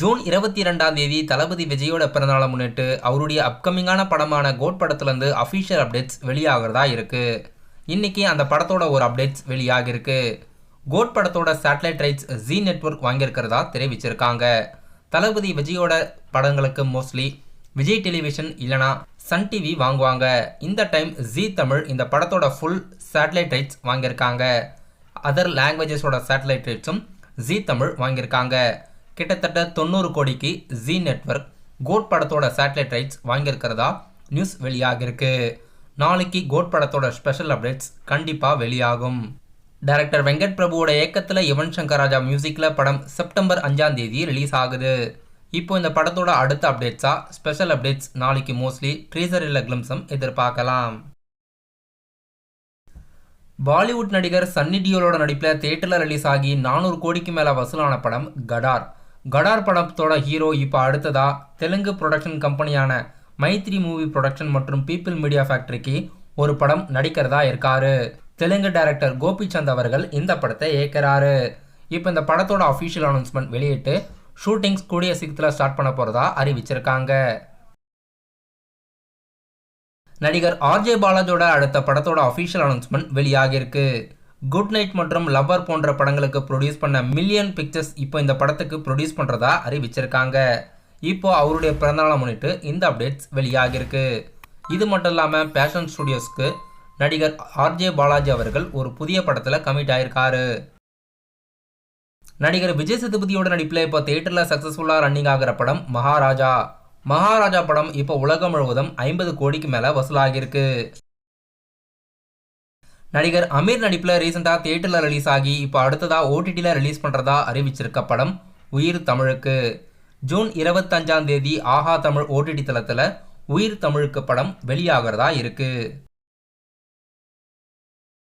June 22ஆம் தேதி தளபதி விஜயோட பிறந்தநாளை முன்னிட்டு அவருடைய அப்கமிங்கான படமான கோட் படத்துலேருந்து அஃபிஷியல் அப்டேட்ஸ் வெளியாகிறதா இருக்கு. இன்னைக்கு அந்த படத்தோட ஒரு அப்டேட்ஸ் வெளியாகிருக்கு. கோட் படத்தோட சேட்டலைட் ரைட்ஸ் ஜி நெட்வொர்க் வாங்கியிருக்கிறதா தெரிவிச்சிருக்காங்க. தளபதி விஜயோட படங்களுக்கு மோஸ்ட்லி விஜய் டெலிவிஷன் இல்லைனா சன் டிவி வாங்குவாங்க. இந்த டைம் ஜி தமிழ் இந்த படத்தோட ஃபுல் சேட்டலைட் ரைட்ஸ் வாங்கியிருக்காங்க. அதர் லாங்குவேஜஸோட சேட்டலைட் ரைட்ஸும் ஜி தமிழ் வாங்கியிருக்காங்க. கிட்டத்தட்ட 90 கோடிக்கு ஜி நெட்வொர்க் கோட் படத்தோட சேட்டலைட் ரைட்ஸ் வாங்கியிருக்கிறதா நியூஸ் வெளியாகிருக்கு. நாளைக்கு கோட் படத்தோட ஸ்பெஷல் அப்டேட்ஸ் கண்டிப்பாக வெளியாகும். டைரக்டர் வெங்கட் பிரபுவோட இயக்கத்தில் யுவன் சங்கர் ராஜா மியூசிக்கில் படம் செப்டம்பர் 5ஆம் தேதி ரிலீஸ் ஆகுது. இப்போ இந்த படத்தோட அடுத்த அப்டேட்ஸாக ஸ்பெஷல் அப்டேட்ஸ் நாளைக்கு மோஸ்ட்லி ட்ரீசர் இல்லை கிளிம்ஸும் எதிர்பார்க்கலாம். பாலிவுட் நடிகர் சன்னி டியோலோட நடிப்பில் தியேட்டரில் ரிலீஸ் ஆகி 400 கோடிக்கு மேலே வசூலான படம் கடார். கடார் படத்தோட ஹீரோ இப்போ அடுத்ததா தெலுங்கு ப்ரொடக்ஷன் கம்பெனியான மைத்ரி மூவி ப்ரொடக்ஷன் மற்றும் பீப்பிள் மீடியா ஃபேக்டரிக்கு ஒரு படம் நடிக்கிறதா இருக்காரு. தெலுங்கு டைரக்டர் கோபிச்சந்த் அவர்கள் இந்த படத்தை இயக்கிறாரு. இப்போ இந்த படத்தோட அஃபிஷியல் அனௌன்ஸ்மெண்ட் வெளியிட்டு ஷூட்டிங்ஸ் கூடிய சீக்கிரத்தில் ஸ்டார்ட் பண்ண போகிறதா அறிவிச்சிருக்காங்க. நடிகர் ஆர்ஜே பாலாஜோட அடுத்த படத்தோட அஃபிஷியல் அனௌன்ஸ்மெண்ட் வெளியாகிருக்கு. குட் நைட் மற்றும் லவ்வர் போன்ற படங்களுக்கு ப்ரொடியூஸ் பண்ண மில்லியன் பிக்சர்ஸ் இப்போ இந்த படத்துக்கு ப்ரொடியூஸ் பண்ணுறதா அறிவிச்சிருக்காங்க. இப்போ அவருடைய பிறந்தநாளை முன்னிட்டு இந்த அப்டேட்ஸ் வெளியாகிருக்கு. இது மட்டும் இல்லாமல் பேஷன் ஸ்டுடியோஸ்க்கு நடிகர் ஆர்ஜே பாலாஜி அவர்கள் ஒரு புதிய படத்தில் கமிட் ஆயிருக்காரு. நடிகர் விஜய் சேதுபதியோட நடிப்பில் இப்போ தியேட்டரில் சக்ஸஸ்ஃபுல்லாக ரன்னிங் ஆகிற படம் மகாராஜா. மகாராஜா படம் இப்போ உலகம் முழுவதும் 50 கோடிக்கு மேலே வசூலாகிருக்கு. நடிகர் அமீர் நடிப்பில் ரீசெண்டாக தியேட்டரில் ரிலீஸ் ஆகி இப்போ அடுத்ததாக ஓடிடியில் ரிலீஸ் பண்ணுறதா அறிவிச்சிருக்க படம் உயிர் தமிழுக்கு. ஜூன் 25ஆம் தேதி ஆஹா தமிழ் ஓடிடி தளத்தில் உயிர் தமிழுக்கு படம் வெளியாகிறதா இருக்குது.